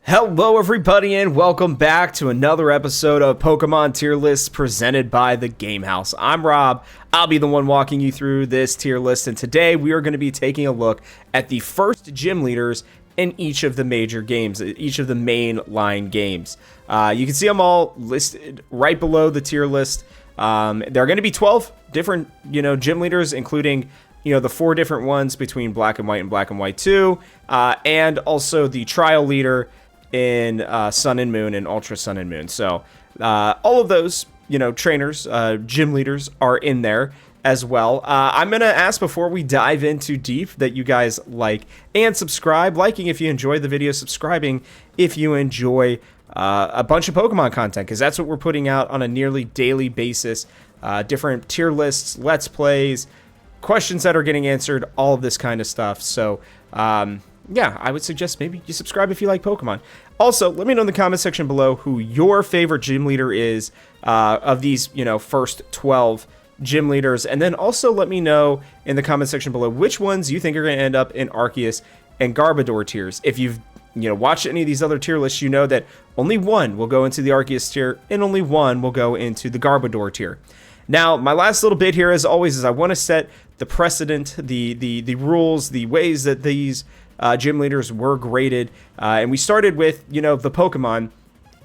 Hello everybody and welcome back to another episode of Pokemon Tier Lists presented by the Game House. I'm Rob, I'll be the one walking you through this tier list, and today we are going to be taking a look at the first gym leaders in each of the major games, each of the main line games. You can see them all listed right below the tier list. There are going to be 12 different, gym leaders, including the 4 different ones between Black and White and Black and White 2, and also the trial leader in Sun and Moon and Ultra Sun and Moon. So all of those, trainers, gym leaders are in there as well. I'm going to ask before we dive into deep that you guys like and subscribe. Liking if you enjoy the video, subscribing if you enjoy a bunch of Pokemon content, because that's what we're putting out on a nearly daily basis. Different tier lists, let's plays, questions that are getting answered, all of this kind of stuff. So yeah, I would suggest maybe you subscribe if you like Pokemon. Also, let me know in the comment section below who your favorite gym leader is of these, first 12 gym leaders. And then also let me know in the comment section below which ones you think are going to end up in Arceus and Garbodor tiers. If you've, watched any of these other tier lists, you know that only one will go into the Arceus tier and only one will go into the Garbodor tier. Now, my last little bit here, as always, is I want to set the precedent, the rules, the ways that these gym leaders were graded, and we started with the Pokemon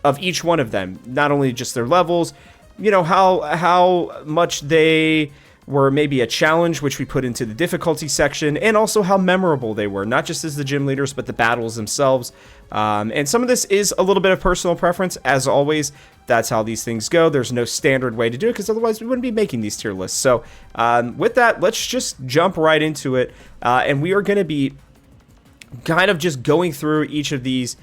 of each one of them, not only just their levels, how much they were maybe a challenge, which we put into the difficulty section, and also how memorable they were, not just as the gym leaders but the battles themselves. And some of this is a little bit of personal preference, as always. That's how these things go. There's no standard way to do it, because otherwise we wouldn't be making these tier lists. So with that, let's just jump right into it, and we are going to be kind of just going through each of these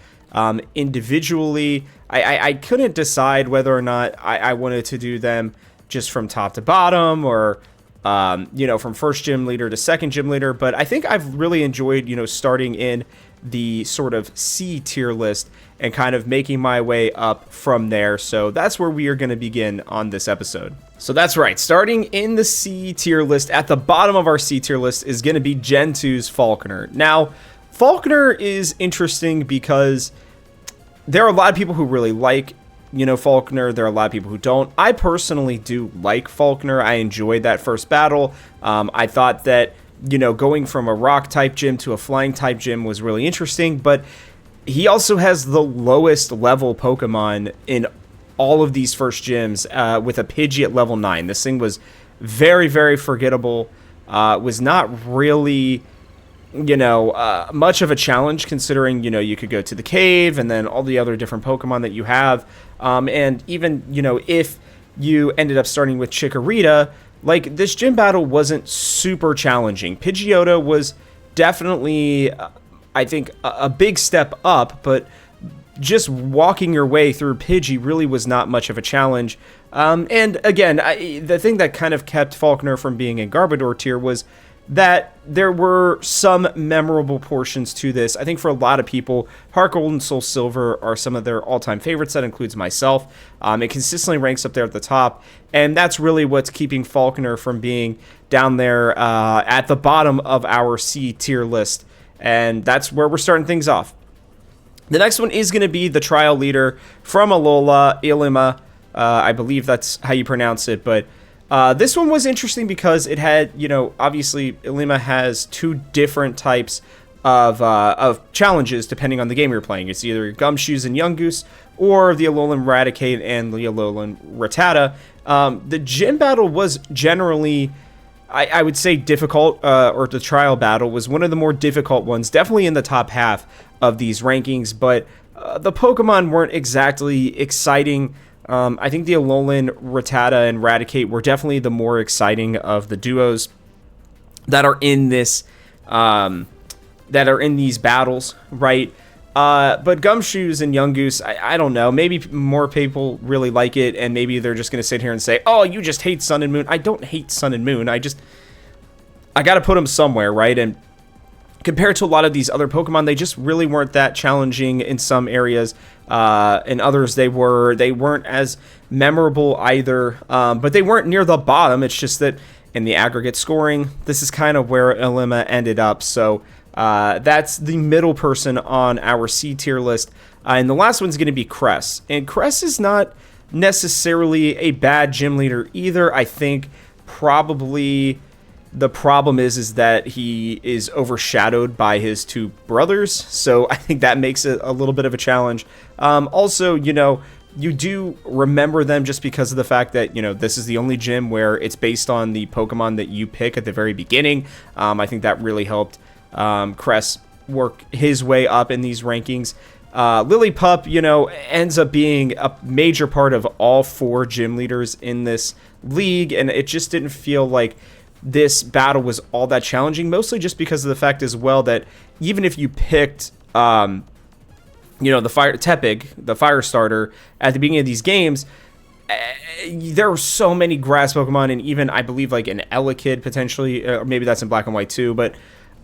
individually. I couldn't decide whether or not I wanted to do them just from top to bottom, or from first gym leader to second gym leader, but I think I've really enjoyed starting in the sort of C tier list and kind of making my way up from there. So that's where we are going to begin on this episode. So that's right, starting in the C tier list, at the bottom of our C tier list is going to be Gen 2's Falkner. Now, Falkner is interesting because there are a lot of people who really like, Falkner. There are a lot of people who don't. I personally do like Falkner. I enjoyed that first battle. I thought that, going from a rock type gym to a flying type gym was really interesting, but he also has the lowest level Pokemon in all of these first gyms, with a Pidgey at level 9. This thing was very, very forgettable. Was not really much of a challenge, considering, you could go to the cave and then all the other different Pokemon that you have. And even, if you ended up starting with Chikorita, like, this gym battle wasn't super challenging. Pidgeotto was definitely, I think, a big step up, but just walking your way through Pidgey really was not much of a challenge. And again, the thing that kind of kept Falkner from being in Garbodor tier was that there were some memorable portions to this. I think for a lot of people, Heart Gold and Soul Silver are some of their all-time favorites. That includes myself. It consistently ranks up there at the top, and that's really what's keeping Falkner from being down there at the bottom of our C tier list, and that's where we're starting things off. The next one is going to be the trial leader from Alola, Ilima. I believe that's how you pronounce it, but this one was interesting because it had, obviously Ilima has 2 different types of challenges depending on the game you're playing. It's either Gumshoes and Yungoos, or the Alolan Raticate and the Alolan Rattata. The gym battle was generally, I would say, difficult, or the trial battle was one of the more difficult ones, definitely in the top half of these rankings, but the Pokemon weren't exactly exciting. I think the Alolan Rattata and Raticate were definitely the more exciting of the duos that are in this, that are in these battles, right? But Gumshoes and Yungoos, I don't know. Maybe more people really like it, and maybe they're just going to sit here and say, oh, you just hate Sun and Moon. I don't hate Sun and Moon. I got to put them somewhere, right? And compared to a lot of these other Pokemon, they just really weren't that challenging in some areas. In others, they weren't as memorable either, but they weren't near the bottom. It's just that in the aggregate scoring, this is kind of where Ilima ended up. So that's the middle person on our C tier list. And the last one's going to be Cress. And Cress is not necessarily a bad gym leader either. I think probably the problem is that he is overshadowed by his two brothers. So I think that makes it a little bit of a challenge. Also, you do remember them just because of the fact that, this is the only gym where it's based on the Pokemon that you pick at the very beginning. I think that really helped Cress work his way up in these rankings. Lillipup, ends up being a major part of all 4 gym leaders in this league, and it just didn't feel like this battle was all that challenging, mostly just because of the fact as well that even if you picked the the fire starter at the beginning of these games, there are so many grass Pokemon, and even I believe like an Elekid potentially, or maybe that's in Black and White too, but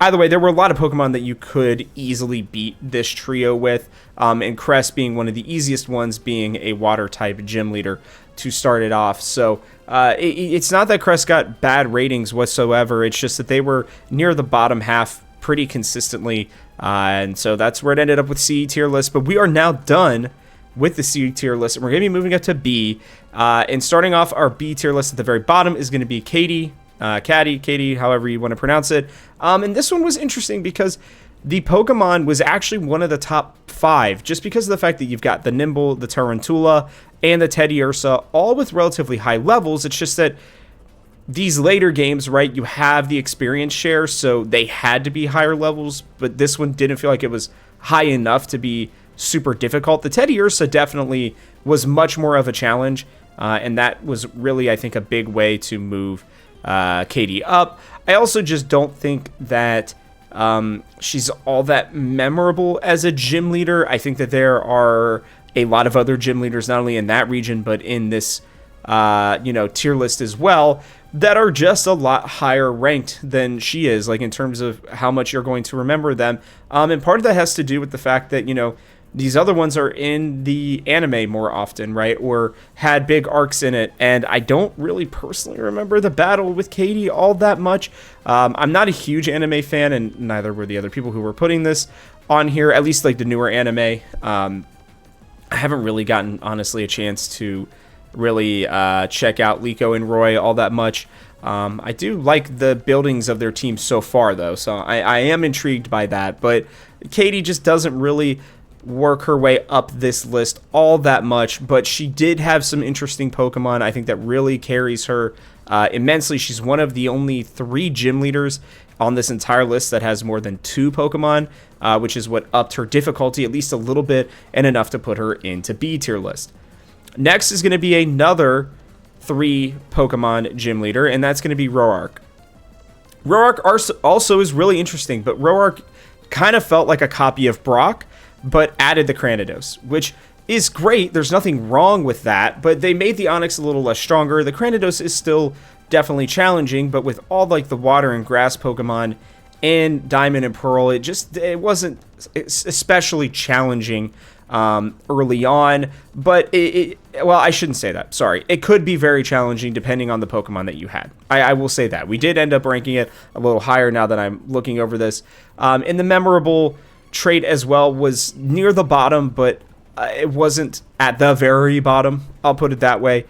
either way, there were a lot of Pokemon that you could easily beat this trio with, and Cress being one of the easiest ones, being a water type gym leader to start it off. So it's not that Cress got bad ratings whatsoever, it's just that they were near the bottom half pretty consistently. And so that's where it ended up with C tier list. But we are now done with the C tier list, and we're going to be moving up to B. And starting off our B tier list at the very bottom is going to be Katy, Katy, however you want to pronounce it. And this one was interesting because the Pokemon was actually one of the top 5, just because of the fact that you've got the Nimble, the Tarantula, and the Teddiursa, all with relatively high levels. It's just that these later games, right, you have the experience share, so they had to be higher levels, but this one didn't feel like it was high enough to be super difficult. The Teddiursa definitely was much more of a challenge, and that was really, I think, a big way to move Katy up. I also just don't think that she's all that memorable as a gym leader. I think that there are a lot of other gym leaders, not only in that region, but in this tier list as well, that are just a lot higher ranked than she is, like in terms of how much you're going to remember them. And part of that has to do with the fact that, these other ones are in the anime more often, right? Or had big arcs in it. And I don't really personally remember the battle with Katy all that much. I'm not a huge anime fan, and neither were the other people who were putting this on here, at least like the newer anime. I haven't really gotten, honestly, a chance to really check out Liko and Roy all that much. I do like the buildings of their team so far, though, so I am intrigued by that. But Katy just doesn't really work her way up this list all that much, but she did have some interesting Pokemon, I think, that really carries her immensely. She's one of the only 3 gym leaders on this entire list that has more than 2 Pokemon, which is what upped her difficulty at least a little bit, and enough to put her into B tier list. Next is going to be another 3 Pokemon gym leader, and that's going to be Roark. Roark also is really interesting, but Roark kind of felt like a copy of Brock, but added the Cranidos, which is great. There's nothing wrong with that, but they made the Onix a little less stronger. The Cranidos is still definitely challenging, but with all like the water and grass Pokemon in Diamond and Pearl, it wasn't especially challenging early on. But well, I shouldn't say that. Sorry. It could be very challenging depending on the Pokemon that you had. I will say that. We did end up ranking it a little higher now that I'm looking over this. And the memorable trait as well was near the bottom, but it wasn't at the very bottom. I'll put it that way.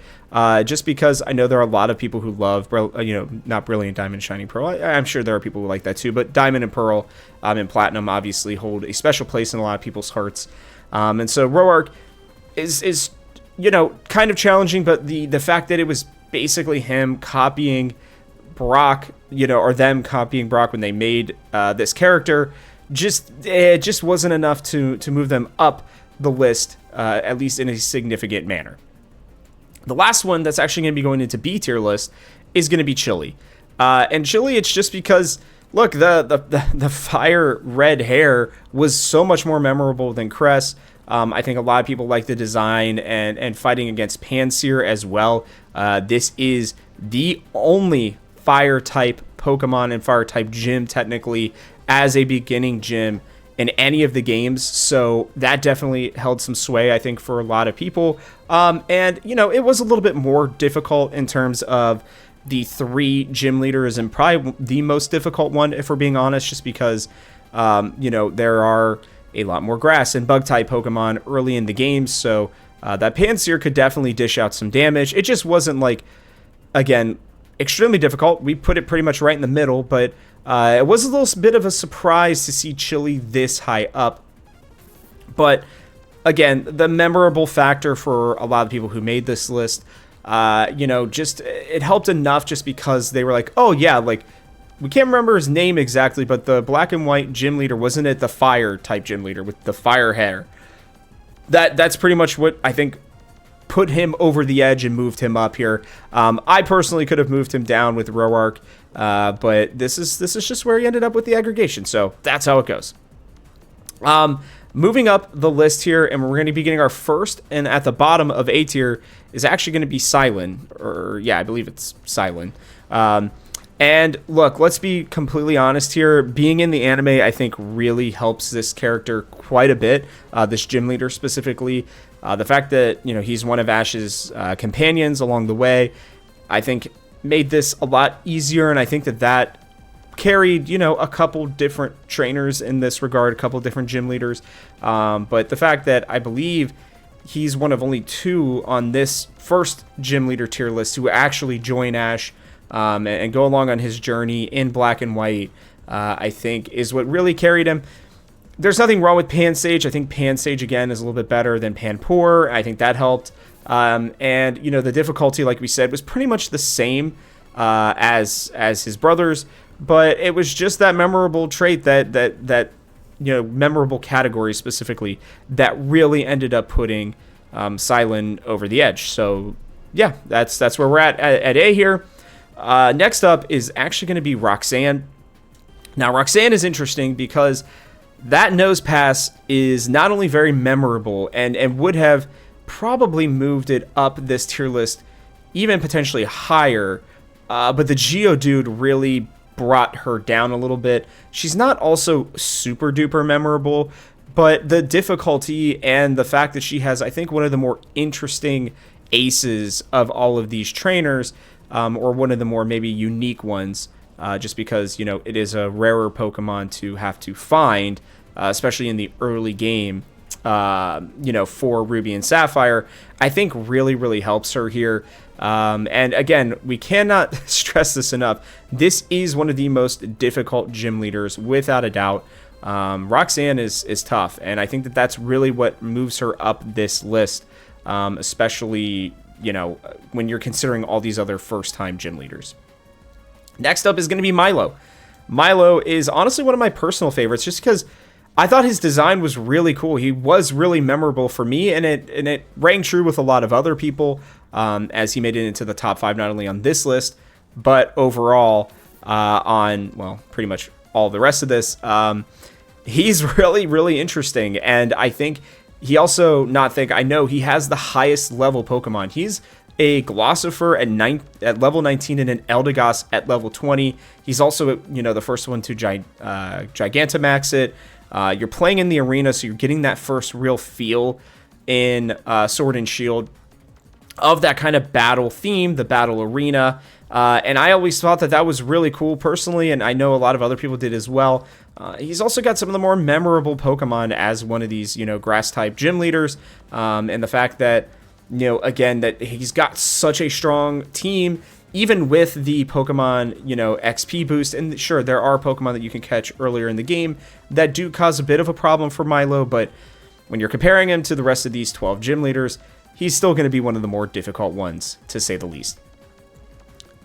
Just because I know there are a lot of people who love, not Brilliant Diamond and Shining Pearl. I'm sure there are people who like that too, but Diamond and Pearl and Platinum obviously hold a special place in a lot of people's hearts. And so Roark is kind of challenging, but the fact that it was basically him copying Brock, or them copying Brock when they made this character, it just wasn't enough to move them up the list, at least in a significant manner. The last one that's actually going to be going into B tier list is going to be Chili. And Chili, it's just because, look, the fire red hair was so much more memorable than Cress. I think a lot of people like the design and fighting against Pansear as well. This is the only fire type Pokemon and fire type gym technically as a beginning gym in any of the games, so that definitely held some sway, I think, for a lot of people. And it was a little bit more difficult in terms of the 3 gym leaders, and probably the most difficult one, if we're being honest, just because there are a lot more grass and bug-type Pokemon early in the game, so that Pansear could definitely dish out some damage. It just wasn't, like, again, extremely difficult. We put it pretty much right in the middle, but it was a little bit of a surprise to see Chili this high up. But again, the memorable factor for a lot of people who made this list, just it helped enough just because they were like, oh yeah, like, we can't remember his name exactly, but the black and white gym leader, wasn't it the fire type gym leader with the fire hair? That's pretty much what I think put him over the edge and moved him up here. I personally could have moved him down with Roark, but this is just where he ended up with the aggregation, so that's how it goes. Moving up the list here, and we're going to be getting our first, and at the bottom of A tier is actually going to be Cilan, or yeah, I believe it's Cilan. And look, let's be completely honest here. Being in the anime, I think, really helps this character quite a bit. This gym leader specifically. The fact that, he's one of Ash's companions along the way, I think made this a lot easier. And I think that carried, a couple different trainers in this regard, a couple different gym leaders. But the fact that I believe he's one of only 2 on this first gym leader tier list who actually join Ash and go along on his journey in black and white, I think is what really carried him. There's nothing wrong with Pansage. I think Pansage, again, is a little bit better than Panpour. I think that helped. And, the difficulty, like we said, was pretty much the same as his brothers, but it was just that memorable trait that memorable category specifically that really ended up putting Cilan over the edge. So, yeah, that's where we're at A here. Next up is actually going to be Roxanne. Now, Roxanne is interesting because that nose pass is not only very memorable and would have probably moved it up this tier list even potentially higher, but the Geodude really brought her down a little bit. She's not also super duper memorable, but the difficulty and the fact that she has, I think, one of the more interesting aces of all of these trainers, or one of the more maybe unique ones, just because, it is a rarer Pokemon to have to find, especially in the early game, for Ruby and Sapphire, I think really, really helps her here. And again, we cannot stress this enough. This is one of the most difficult gym leaders, without a doubt. Roxanne is tough, and I think that's really what moves her up this list, especially, when you're considering all these other first-time gym leaders. Next up is going to be Milo. Milo is honestly one of my personal favorites, just because I thought his design was really cool. He was really memorable for me, and it rang true with a lot of other people, as he made it into the top 5, not only on this list, but overall on, well, pretty much all the rest of this. He's really, really interesting, and I think he also, I know he has the highest level Pokemon. He's a Glossifer at level 19 and an Eldegoss at level 20. He's also, the first one to Gigantamax it. You're playing in the arena, so you're getting that first real feel in Sword and Shield of that kind of battle theme, the battle arena. And I always thought that was really cool personally, and I know a lot of other people did as well. He's also got some of the more memorable Pokemon as one of these, grass-type gym leaders. And the fact that, again, that he's got such a strong team, even with the Pokemon, XP boost. And sure, there are Pokemon that you can catch earlier in the game that do cause a bit of a problem for Milo, but when you're comparing him to the rest of these 12 gym leaders, he's still going to be one of the more difficult ones, to say the least.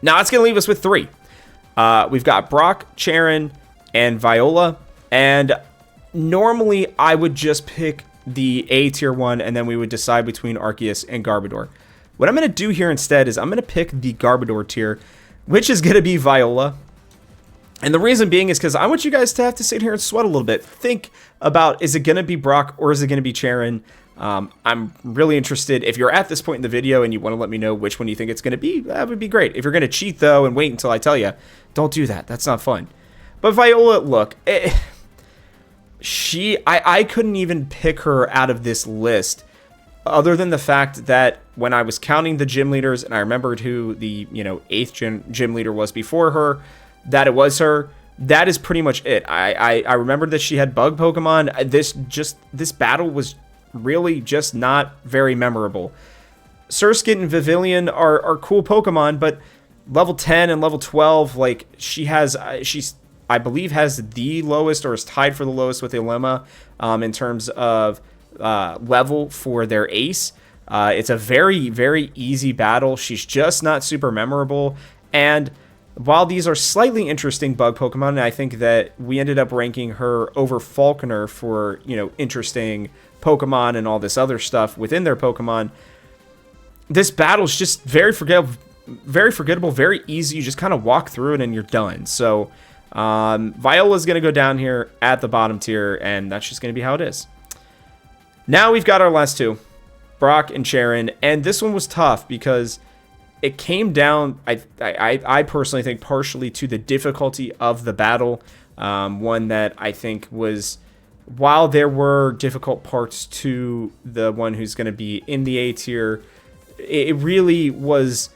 Now, it's going to leave us with 3. We've got Brock, Cheren, and Viola, and normally I would just pick the A tier one, and then we would decide between Arceus and Garbodor. What I'm going to do here instead is I'm going to pick the Garbodor tier, which is going to be Viola. And the reason being is because I want you guys to have to sit here and sweat a little bit. Think about, is it going to be Brock or is it going to be Cheren? I'm really interested. If you're at this point in the video and you want to let me know which one you think it's going to be, that would be great. If you're going to cheat, though, and wait until I tell you, don't do that. That's not fun. But Viola, look, I couldn't even pick her out of this list, other than the fact that when I was counting the gym leaders, and I remembered who the 8th gym leader was before her, that it was her. that is pretty much it. I remembered that she had bug Pokemon. This battle was really just not very memorable. Surskit and Vivillon are cool Pokemon, but level 10 and level 12, like she's I believe has the lowest or is tied for the lowest with Ilima in terms of level for their ace. It's a very, very easy battle. She's just not super memorable. And while these are slightly interesting bug Pokemon, and I think that we ended up ranking her over Falkner for, interesting Pokemon and all this other stuff within their Pokemon, this battle's just very forgettable, very easy. You just kind of walk through it and you're done. So Viola's going to go down here at the bottom tier, and that's just going to be how it is. Now we've got our last two, Brock and Cheren, and this one was tough because it came down, I personally think, partially to the difficulty of the battle. One that I think was, while there were difficult parts to the one who's going to be in the A tier, it really was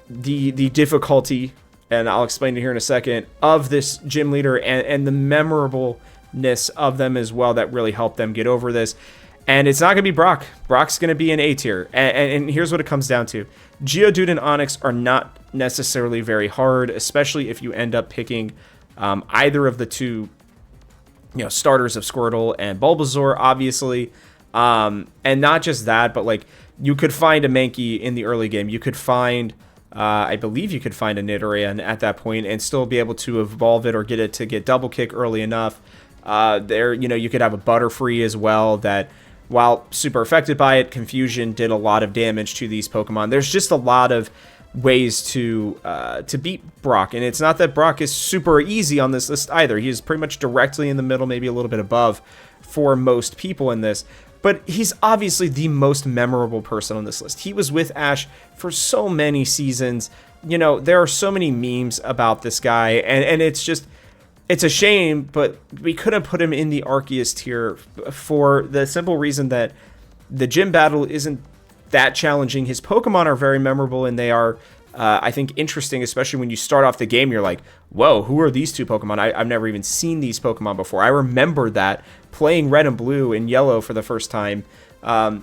the difficulty, and I'll explain it here in a second, of this gym leader and the memorableness of them as well that really helped them get over this. And it's not going to be Brock. Brock's going to be an A tier. And here's what it comes down to. Geodude and Onix are not necessarily very hard, especially if you end up picking either of the two starters of Squirtle and Bulbasaur, obviously. And not just that, but like you could find a Mankey in the early game. You could find, I believe you could find a Nidoran at that point and still be able to evolve it or get it to get double kick early enough. You could have a Butterfree as well that, while super affected by it, Confusion did a lot of damage to these Pokemon. There's just a lot of ways to beat Brock, and it's not that Brock is super easy on this list either. He is pretty much directly in the middle, maybe a little bit above for most people in this, but he's obviously the most memorable person on this list. He was with Ash for so many seasons. There are so many memes about this guy, and it's a shame, but we couldn't put him in the Arceus tier for the simple reason that the gym battle isn't that challenging. His Pokemon are very memorable, and they are, I think, interesting, especially when you start off the game. You're like, whoa, who are these two Pokemon? I've never even seen these Pokemon before. I remember that playing Red and Blue and Yellow for the first time. I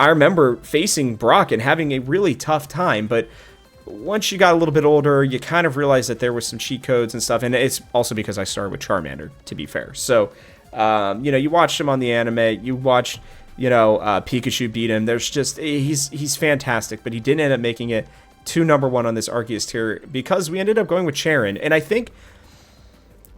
remember facing Brock and having a really tough time, but once you got a little bit older, you kind of realized that there was some cheat codes and stuff, and it's also because I started with Charmander, to be fair. So, you watched him on the anime, you watched, Pikachu beat him. There's just, he's fantastic, but he didn't end up making it to number one on this Arceus tier because we ended up going with Cheren, and I think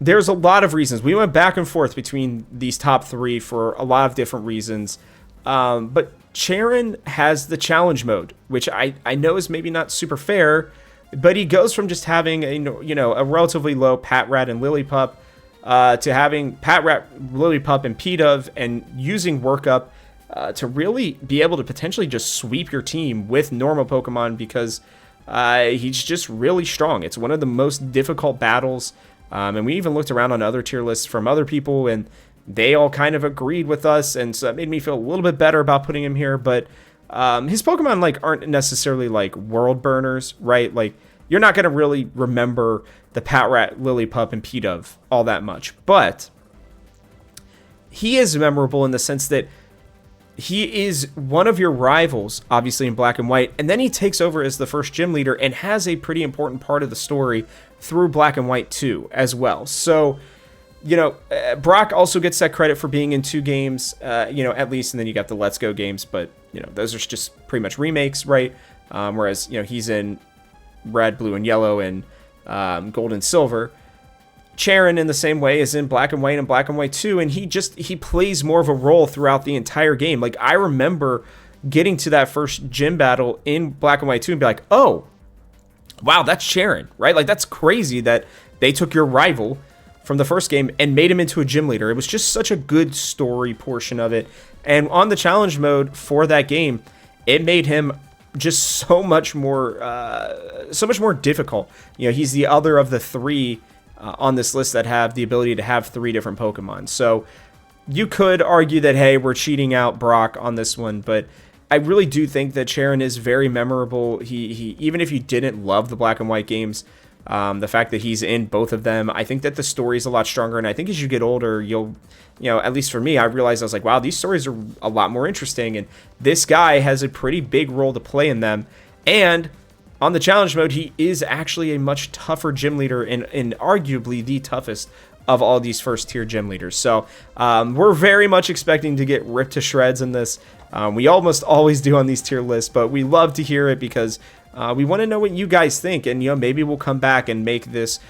there's a lot of reasons. We went back and forth between these top three for a lot of different reasons, but Cheren has the challenge mode, which I know is maybe not super fair, but he goes from just having a relatively low Patrat and Lillipup to having Patrat, Lillipup, and Pidove, and using Workup to really be able to potentially just sweep your team with normal Pokemon because he's just really strong. It's one of the most difficult battles, and we even looked around on other tier lists from other people, and they all kind of agreed with us, and so that made me feel a little bit better about putting him here. But his Pokemon aren't necessarily world burners, right? You're not gonna really remember the Patrat, Lillipup, and Pidove all that much, but he is memorable in the sense that he is one of your rivals, obviously in Black and White, and then he takes over as the first gym leader and has a pretty important part of the story through Black and White 2 as well. So, Brock also gets that credit for being in 2 games, at least, and then you got the Let's Go games, but, those are just pretty much remakes, right? Whereas, he's in Red, Blue, and Yellow, and Gold and Silver. Cheren, in the same way, is in Black and White and Black and White 2, and he plays more of a role throughout the entire game. I remember getting to that first gym battle in Black and White 2 and be like, oh, wow, that's Cheren, right? That's crazy that they took your rival from the first game and made him into a gym leader. It was just such a good story portion of it. And on the challenge mode for that game, it made him just so much more difficult. He's the other of the 3 on this list that have the ability to have 3 different Pokemon. So you could argue that, hey, we're cheating out Brock on this one, but I really do think that Cheren is very memorable. He even if you didn't love the Black and White games, The fact that he's in both of them, I think that the story is a lot stronger. And I think as you get older, you'll, at least for me, I realized I was like, wow, these stories are a lot more interesting. And this guy has a pretty big role to play in them. And on the challenge mode, he is actually a much tougher gym leader and arguably the toughest of all these first tier gym leaders. So we're very much expecting to get ripped to shreds in this. We almost always do on these tier lists, but we love to hear it because we want to know what you guys think. And, maybe we'll come back and make this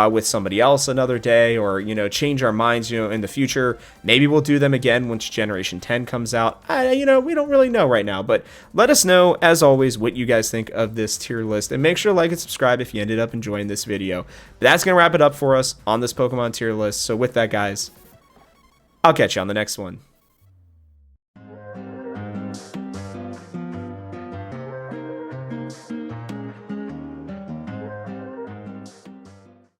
with somebody else another day, or, change our minds, in the future. Maybe we'll do them again once Generation 10 comes out. We don't really know right now, but let us know, as always, what you guys think of this tier list. And make sure to like and subscribe if you ended up enjoying this video. But that's going to wrap it up for us on this Pokemon tier list. So with that, guys, I'll catch you on the next one.